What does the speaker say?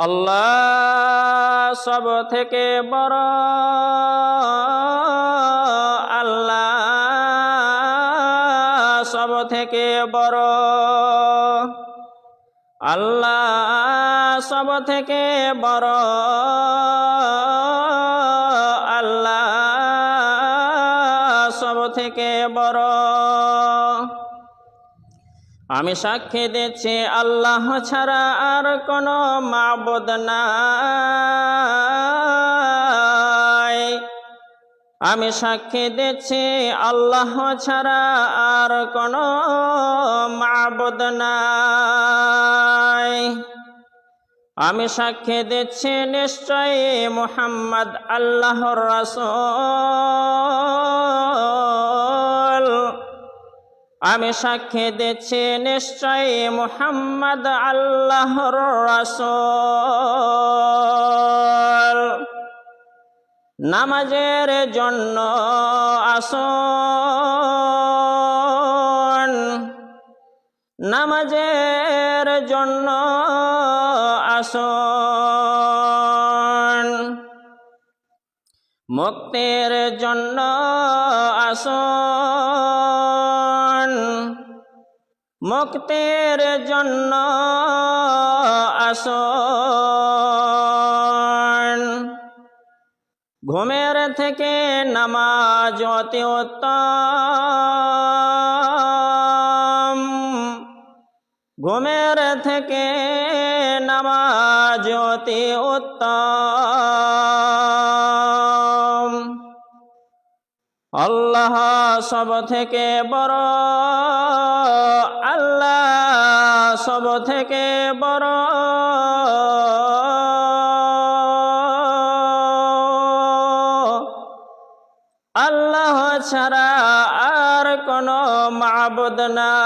আল্লাহ সব থেকে বড়, আল্লাহ সব থেকে বড়, আল্লাহ সব থেকে বড়, আল্লাহ সব থেকে বড়। আমি সাক্ষী দিচ্ছি আল্লাহ ছাড়া আর কোনো মাবুদ নাই। আমি সাক্ষী দিচ্ছি আল্লাহ ছাড়া আর কোনো মাবুদ নাই। আমি সাক্ষী দিচ্ছি নিশ্চয়ই মুহাম্মদ আল্লাহর রাসূল। আমি সাক্ষী দিচ্ছি নিশ্চয়ই মুহাম্মদ আল্লাহর রাসূল। নামাজের জন্য আসুন, নামাজের জন্য আসুন, মুক্তির জন্য আসুন, মুক্তির জন্য আসুন। ঘুমের থেকে নামাজ অতি উত্তম, ঘুমের থেকে নামাজ অতি উত্তম। আল্লাহ সব থেকে বড়, আল্লাহ সব থেকে বড়, আল্লাহ ছাড়া আর কোনো মাবুদ নাই।